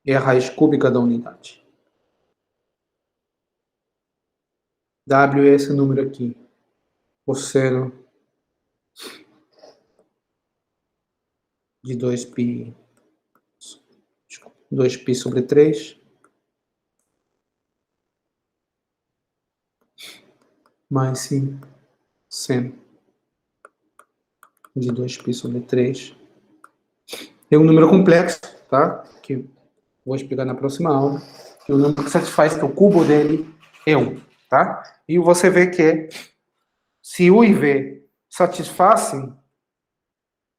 é a raiz cúbica da unidade. W é esse número aqui. Cosseno de 2π sobre 3 mais sim seno de 2π sobre 3. É um número complexo, tá? Que vou explicar na próxima aula. É um número que satisfaz que o cubo dele é 1, tá? E você vê que se U e V satisfazem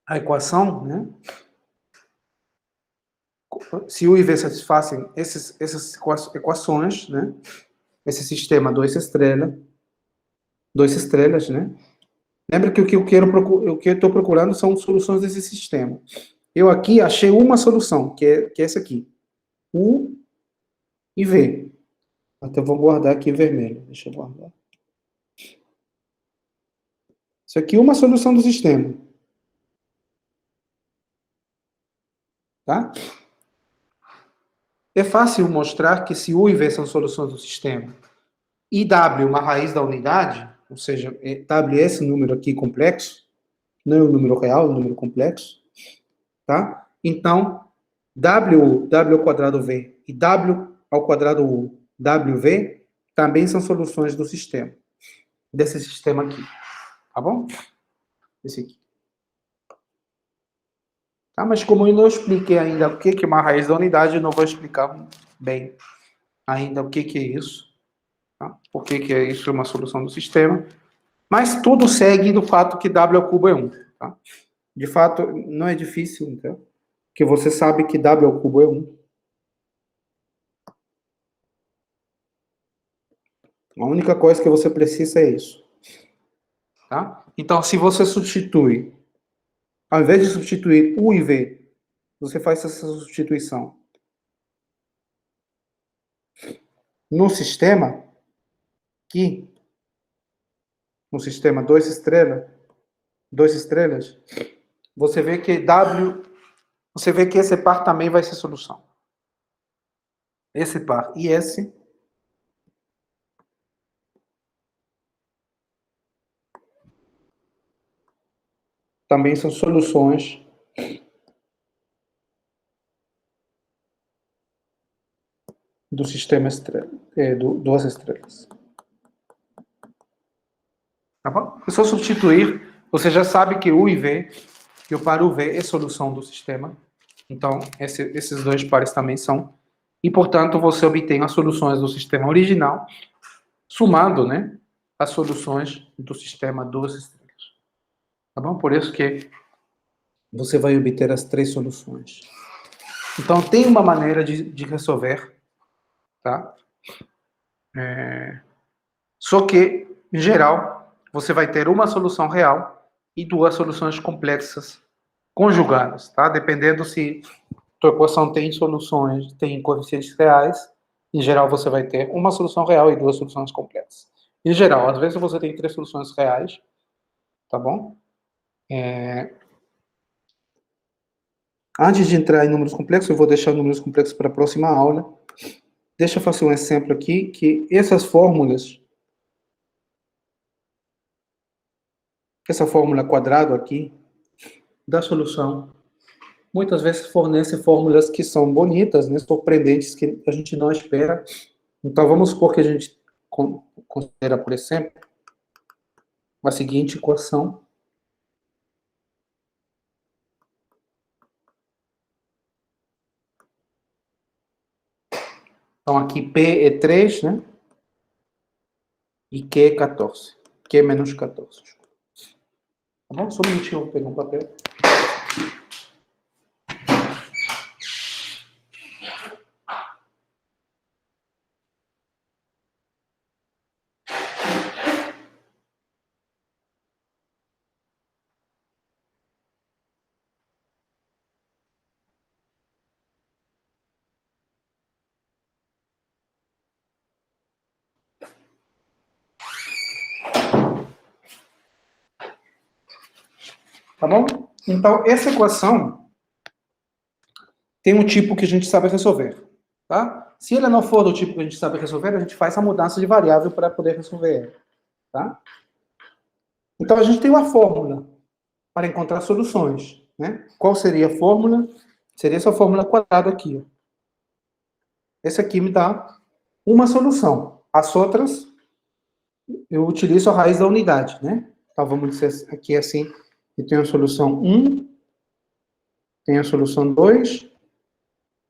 a equação, né? Se U e V satisfazem essas equações, né? Esse sistema duas estrelas, né? Lembra que o que eu estou procurando são soluções desse sistema. Eu aqui achei uma solução, que é essa aqui. U e V. Até vou guardar aqui em vermelho. Deixa eu guardar. Isso aqui é uma solução do sistema. Tá? É fácil mostrar que se U e V são soluções do sistema e W uma raiz da unidade, ou seja, W é esse número aqui complexo, não é o número real, é o número complexo, tá? Então, W ao quadrado V e W ao quadrado U, WV, também são soluções do sistema, desse sistema aqui, tá bom? Esse aqui. Tá? Mas como eu não expliquei ainda o que é uma raiz da unidade, eu não vou explicar bem ainda o que é isso, tá? Por que é isso uma solução do sistema. Mas tudo segue do fato que W ao cubo é 1. Tá? De fato, não é difícil, então, porque você sabe que W ao cubo é 1. A única coisa que você precisa é isso. Tá? Então, se você substitui, ao invés de substituir U e V, você faz essa substituição no sistema, que no sistema duas estrelas, você vê que você vê que esse par também vai ser solução. Esse par e esse também são soluções do sistema estrela, duas estrelas. Tá bom? É só substituir, você já sabe que U e V, que o par UV é solução do sistema. Então, esses dois pares também são. E, portanto, você obtém as soluções do sistema original, somando, né, as soluções do sistema duas estrelas. Tá bom? Por isso que você vai obter as três soluções. Então, tem uma maneira de resolver, tá? Só que, em geral, você vai ter uma solução real e duas soluções complexas conjugadas, tá? Dependendo se tua equação tem soluções, tem coeficientes reais, em geral você vai ter uma solução real e duas soluções complexas. Em geral, às vezes você tem três soluções reais, tá bom? Antes de entrar em números complexos, eu vou deixar números complexos para a próxima aula. Deixa eu fazer um exemplo aqui, que essa fórmula quadrado aqui, da solução, muitas vezes fornece fórmulas que são bonitas, né, surpreendentes, que a gente não espera. Então, vamos supor que a gente considera, por exemplo, a seguinte equação. Então, aqui P é 3, né? E Q é 14. Q é menos 14. Tá bom? Só um minutinho, eu vou pegar um papel. Tá bom? Então, essa equação tem um tipo que a gente sabe resolver. Tá? Se ela não for do tipo que a gente sabe resolver, a gente faz a mudança de variável para poder resolver ela. Tá? Então, a gente tem uma fórmula para encontrar soluções. Né? Qual seria a fórmula? Seria essa fórmula quadrada aqui. Ó. Essa aqui me dá uma solução. As outras, eu utilizo a raiz da unidade. Né? Então, vamos dizer aqui assim, eu tenho a solução 1, tenho a solução 2,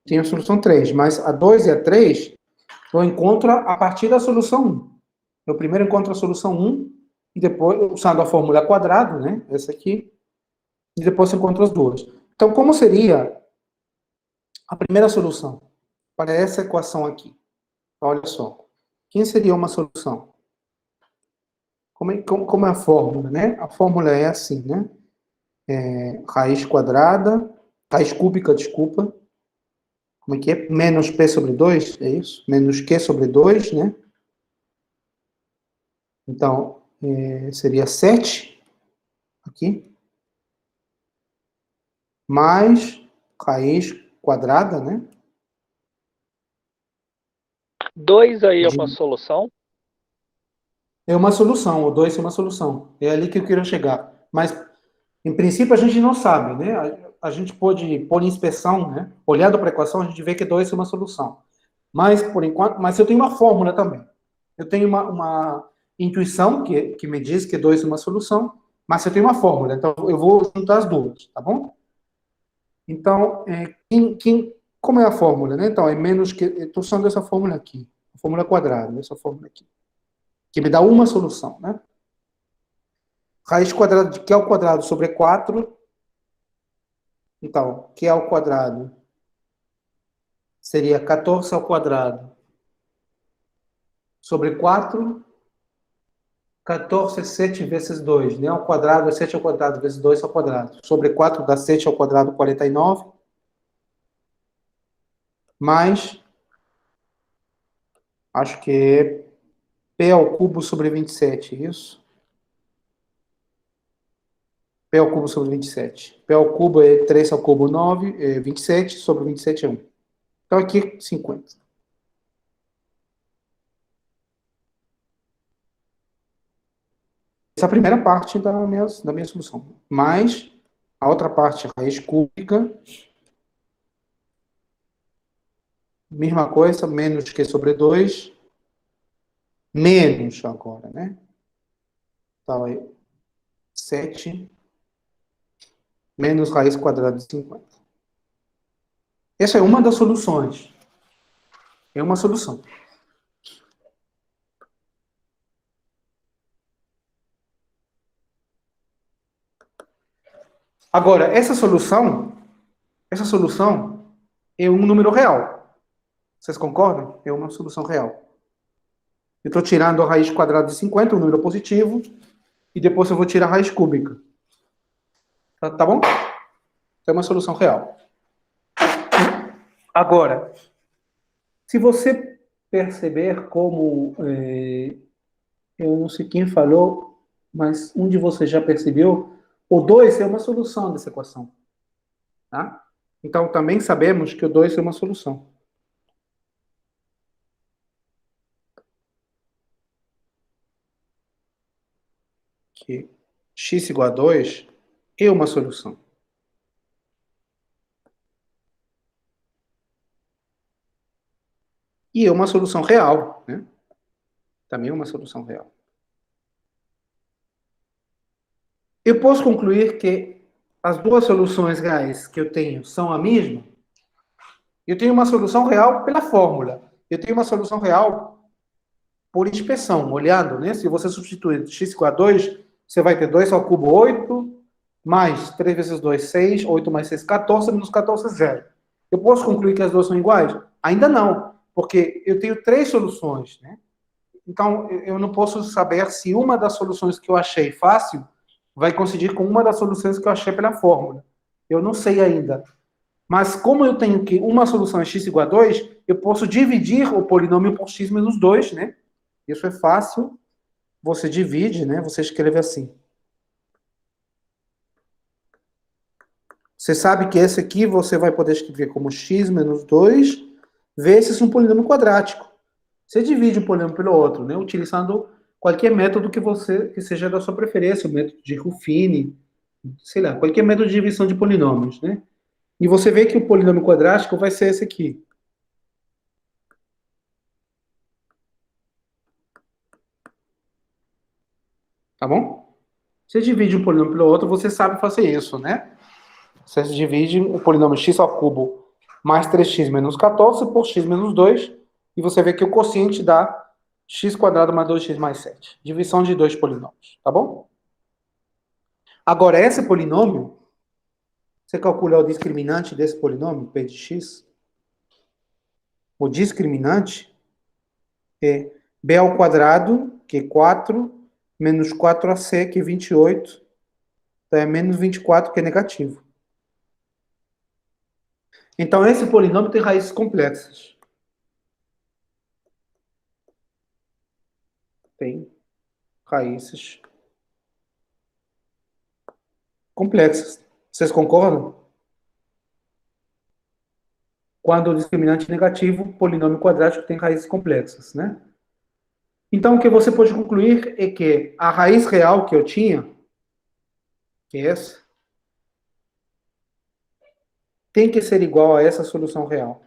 tenho a solução 3. Mas a 2 e a 3 eu encontro a partir da solução 1. Eu primeiro encontro a solução 1, e depois, usando a fórmula quadrada, né? Essa aqui, e depois eu encontro as duas. Então, como seria a primeira solução para essa equação aqui? Olha só. Quem seria uma solução? Como é a fórmula, né? A fórmula é assim, né? Raiz quadrada, raiz cúbica, desculpa. Como é que é? Menos P sobre 2, é isso? Menos Q sobre 2, né? Então, seria 7 aqui, mais raiz quadrada, né? 2 aí é uma solução? É uma solução, o 2 é uma solução. É ali que eu quero chegar. Mas, em princípio, a gente não sabe, né? A gente pode pôr em inspeção, né? Olhando para a equação, a gente vê que 2 é uma solução. Mas, por enquanto, mas eu tenho uma fórmula também. Eu tenho uma intuição que me diz que 2 é uma solução, mas eu tenho uma fórmula. Então, eu vou juntar as duas, tá bom? Então, como é a fórmula, né? Então, é menos que... Estou usando essa fórmula aqui. A fórmula quadrada, essa fórmula aqui. Que me dá uma solução, né? Raiz quadrada de Q ao quadrado sobre 4. Então, Q ao quadrado seria 14 ao quadrado sobre 4. 14 é 7 vezes 2, né? Ao quadrado é 7 ao quadrado vezes 2 ao quadrado. Sobre 4 dá 7 ao quadrado, 49. Mais, acho que é P ao cubo sobre 27, isso? P ao cubo sobre 27. P ao cubo é 3 ao cubo, 9, 27, sobre 27 é 1. Então, aqui, 50. Essa é a primeira parte da minha solução. Mais a outra parte, raiz cúbica. Mesma coisa, menos Q sobre 2. Menos agora, né? Então, é 7 menos raiz quadrada de 50. Essa é uma das soluções. É uma solução. Agora, essa solução é um número real. Vocês concordam? É uma solução real. Eu estou tirando a raiz quadrada de 50, um número positivo, e depois eu vou tirar a raiz cúbica. Tá bom? É uma solução real. Agora, se você perceber como, eu não sei quem falou, mas um de vocês já percebeu, o 2 é uma solução dessa equação. Tá? Então, também sabemos que o 2 é uma solução. Que x igual a 2 é uma solução. E é uma solução real, né? Também é uma solução real. Eu posso concluir que as duas soluções reais que eu tenho são a mesma? Eu tenho uma solução real pela fórmula. Eu tenho uma solução real por inspeção, olhando, né? Se você substituir x igual a 2, você vai ter 2 ao cubo, 8, mais 3 vezes 2, 6, 8 mais 6, 14, menos 14, 0. Eu posso concluir que as duas são iguais? Ainda não, porque eu tenho 3 soluções, né? Então, eu não posso saber se uma das soluções que eu achei fácil vai coincidir com uma das soluções que eu achei pela fórmula. Eu não sei ainda. Mas como eu tenho que uma solução é x igual a 2, eu posso dividir o polinômio por x menos 2, né? Isso é fácil. Você divide, né? Você escreve assim. Você sabe que esse aqui você vai poder escrever como x menos 2 vezes um polinômio quadrático. Você divide um polinômio pelo outro, né? Utilizando qualquer método que seja da sua preferência, o método de Ruffini, sei lá, qualquer método de divisão de polinômios, né? E você vê que o polinômio quadrático vai ser esse aqui. Tá bom? Você divide um polinômio pelo outro, você sabe fazer isso, né? Você divide o polinômio x ao cubo mais 3x menos 14 por x menos 2, e você vê que o quociente dá x quadrado mais 2x mais 7. Divisão de dois polinômios, tá bom? Agora, esse polinômio, você calcula o discriminante desse polinômio, p de x. O discriminante é b ao quadrado, que é 4, menos 4ac, que é 28, então é menos 24, que é negativo. Então, esse polinômio tem raízes complexas. Tem raízes complexas. Vocês concordam? Quando o discriminante é negativo, o polinômio quadrático tem raízes complexas, né? Então, o que você pode concluir é que a raiz real que eu tinha, que é essa, tem que ser igual a essa solução real.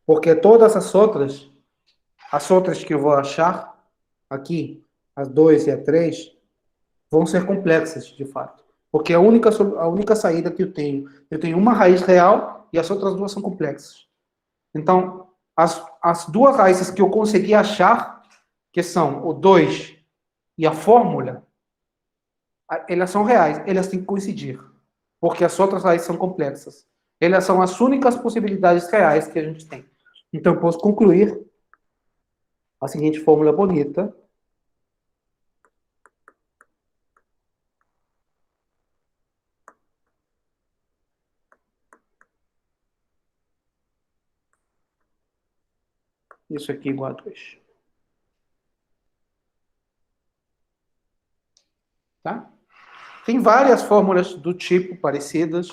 Porque todas as outras que eu vou achar aqui, as 2 e a 3, vão ser complexas, de fato. Porque a única saída que eu tenho uma raiz real e as outras duas são complexas. Então, as duas raízes que eu consegui achar, que são o 2 e a fórmula, elas são reais, elas têm que coincidir. Porque as outras raízes são complexas. Elas são as únicas possibilidades reais que a gente tem. Então, eu posso concluir a seguinte fórmula bonita. Isso aqui igual a 2. Tá? Tem várias fórmulas do tipo parecidas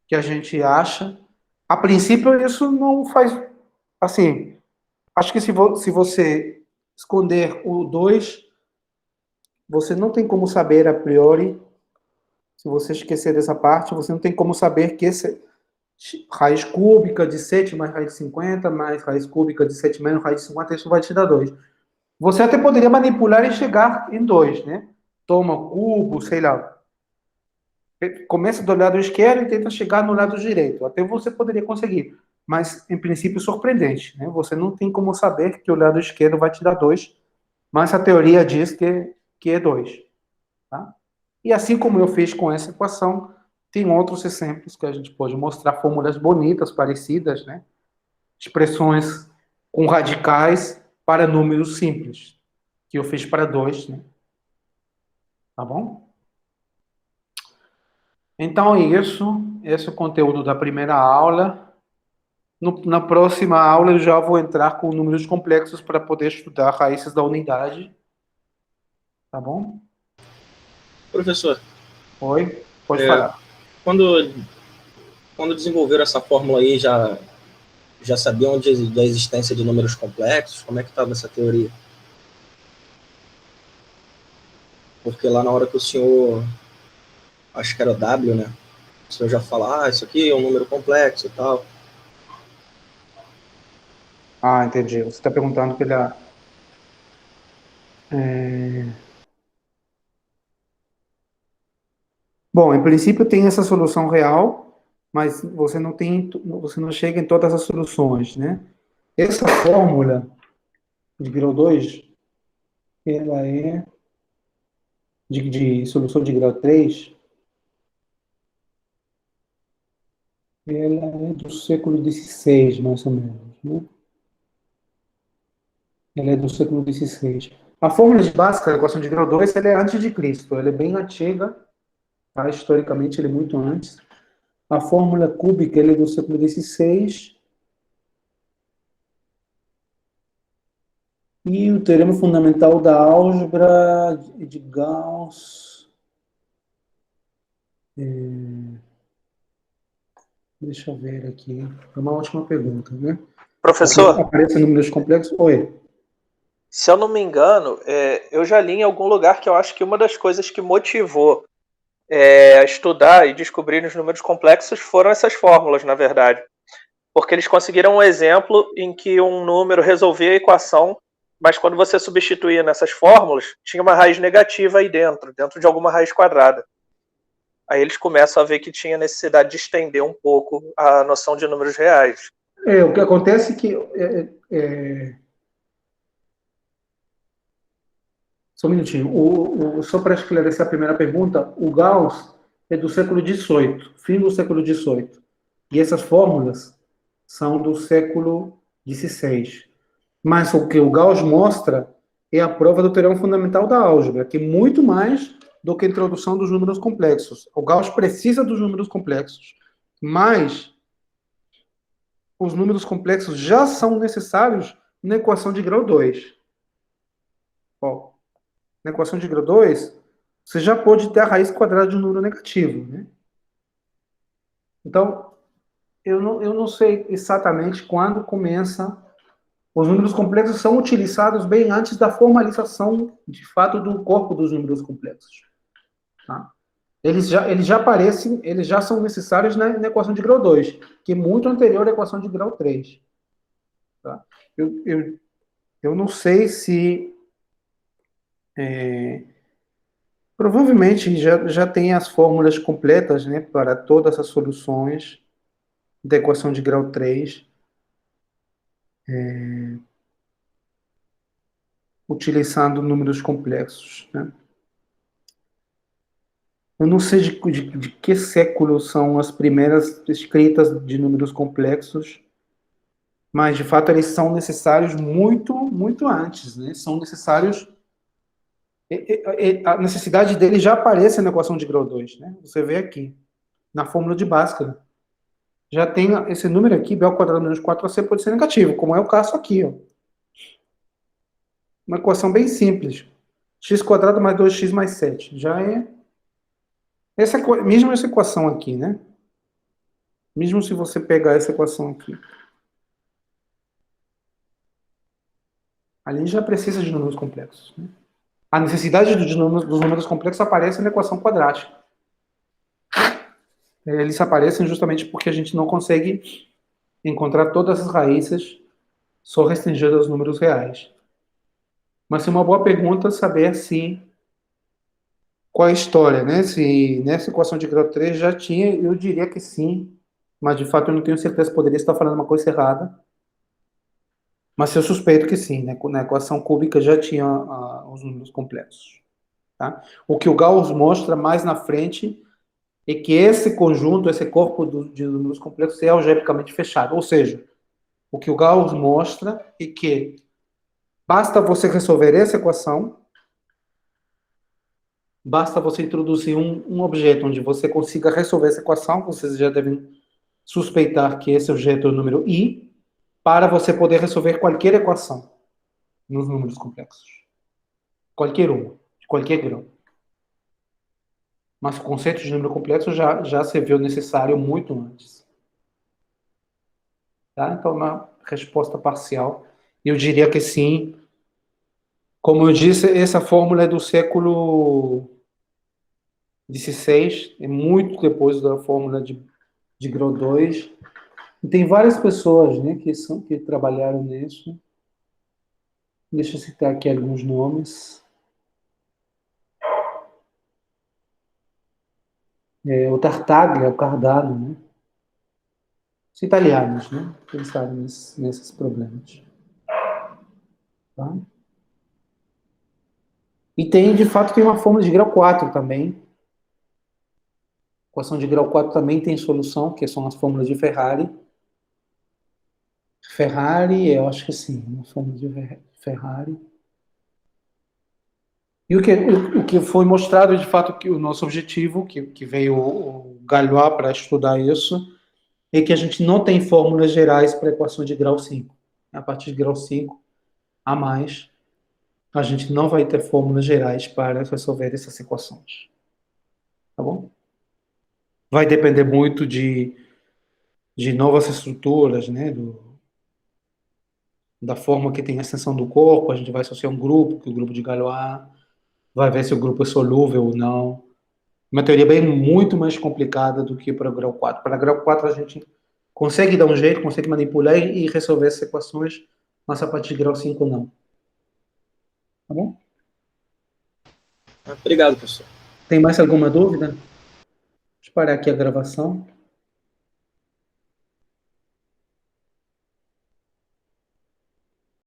que a gente acha. A princípio, isso não faz... Assim, acho que se você esconder o 2, você não tem como saber a priori. Se você esquecer dessa parte, você não tem como saber que esse raiz cúbica de 7 mais raiz de 50, mais raiz cúbica de 7 menos raiz de 50, isso vai te dar 2. Você até poderia manipular e chegar em 2, né? Toma o cubo, sei lá. Começa do lado esquerdo e tenta chegar no lado direito. Até você poderia conseguir. Mas, em princípio, surpreendente, né? Você não tem como saber que o lado esquerdo vai te dar 2, mas a teoria diz que é 2. Tá? E assim como eu fiz com essa equação, tem outros exemplos que a gente pode mostrar fórmulas bonitas, parecidas, né? Expressões com radicais para números simples, que eu fiz para 2, né? Tá bom? Então é isso. Esse é o conteúdo da primeira aula. Na próxima aula eu já vou entrar com números complexos para poder estudar raízes da unidade. Tá bom? Professor, Oi? Pode falar. quando desenvolveram essa fórmula aí, já sabiam da existência de números complexos? Como é que estava essa teoria? Porque lá na hora que o senhor, acho que era o W, né? O senhor já fala, isso aqui é um número complexo e tal. Ah, entendi. Você está perguntando pela... Bom, em princípio tem essa solução real, mas você não chega em todas as soluções, né? Essa fórmula de grau 2, ela é de solução de grau 3, ela é do século XVI, mais ou menos, né? Ela é do século XVI. A fórmula de básica da equação de grau 2, ela é antes de Cristo, ela é bem antiga, tá? Historicamente, ela é muito antes. A fórmula cúbica, ela é do século XVI. E o teorema fundamental da álgebra de Gauss. Deixa eu ver aqui. É uma última pergunta, né? Professor, Aparece números complexos? Oi. se eu não me engano, eu já li em algum lugar que eu acho que uma das coisas que motivou a estudar e descobrir os números complexos foram essas fórmulas, na verdade. Porque eles conseguiram um exemplo em que um número resolvia a equação, mas quando você substituía nessas fórmulas, tinha uma raiz negativa aí dentro de alguma raiz quadrada. Aí eles começam a ver que tinha necessidade de estender um pouco a noção de números reais. O que acontece é que só um minutinho. Só para esclarecer a primeira pergunta, o Gauss é do século XVIII, fim do século XVIII. E essas fórmulas são do século XVI. Mas o que o Gauss mostra é a prova do teorema fundamental da álgebra, que é muito mais do que a introdução dos números complexos. O Gauss precisa dos números complexos, mas os números complexos já são necessários na equação de grau 2. Ó, na equação de grau 2, você já pode ter a raiz quadrada de um número negativo, né? Então, eu não sei exatamente quando começa. Os números complexos são utilizados bem antes da formalização, de fato, do corpo dos números complexos. Tá? Eles já aparecem, eles já são necessários na equação de grau 2, que é muito anterior à equação de grau 3. Tá? Eu não sei se... provavelmente já tem as fórmulas completas, né, para todas as soluções da equação de grau 3, utilizando números complexos. Né? Eu não sei de que século são as primeiras escritas de números complexos, mas, de fato, eles são necessários muito, muito antes. Né? São necessários... A necessidade deles já aparece na equação de grau 2. Né? Você vê aqui, na fórmula de Bhaskara. Já tem esse número aqui, B ao quadrado menos 4AC pode ser negativo, como é o caso aqui. Ó. Uma equação bem simples. X quadrado mais 2x mais 7. Já é... mesmo essa equação aqui, né? Mesmo se você pegar essa equação aqui. Ali já precisa de números complexos. Né? A necessidade dos números complexos aparece na equação quadrática. Eles aparecem justamente porque a gente não consegue encontrar todas as raízes só restringidas aos números reais. Mas é uma boa pergunta saber se... qual é a história, né? Se nessa equação de grau 3 já tinha, eu diria que sim, mas de fato eu não tenho certeza, poderia estar falando uma coisa errada. Mas eu suspeito que sim, né? Na equação cúbica já tinha os números complexos. Tá? O que o Gauss mostra mais na frente é que esse conjunto, esse corpo de números complexos é algebricamente fechado. Ou seja, o que o Gauss mostra é que basta você resolver essa equação, basta você introduzir um objeto onde você consiga resolver essa equação, vocês já devem suspeitar que esse objeto é o número i, para você poder resolver qualquer equação nos números complexos. Qualquer uma, de qualquer grau. Mas o conceito de número complexo já se viu necessário muito antes. Tá? Então, uma resposta parcial, eu diria que sim. Como eu disse, essa fórmula é do século XVI, é muito depois da fórmula de grau 2. E tem várias pessoas, né, que trabalharam nisso. Deixa eu citar aqui alguns nomes. O Tartaglia, o Cardano, né? Os italianos, né? Pensaram nesses problemas. Tá? E tem, de fato, tem uma fórmula de grau 4 também. A equação de grau 4 também tem solução, que são as fórmulas de Ferrari. Ferrari, eu acho que sim, uma fórmula de Ferrari. E o que foi mostrado, de fato, que o nosso objetivo, que veio o Galois para estudar isso, é que a gente não tem fórmulas gerais para equações de grau 5. A partir de grau 5 a mais, a gente não vai ter fórmulas gerais para resolver essas equações. Tá bom? Vai depender muito de de novas estruturas, né, da forma que tem a extensão do corpo, a gente vai associar um grupo, que é o grupo de Galois, vai ver se o grupo é solúvel ou não. Uma teoria bem muito mais complicada do que para o grau 4. Para o grau 4 a gente consegue dar um jeito, consegue manipular e resolver essas equações, mas a partir de grau 5 não. Tá bom? Obrigado, professor. Tem mais alguma dúvida? Deixa eu parar aqui a gravação.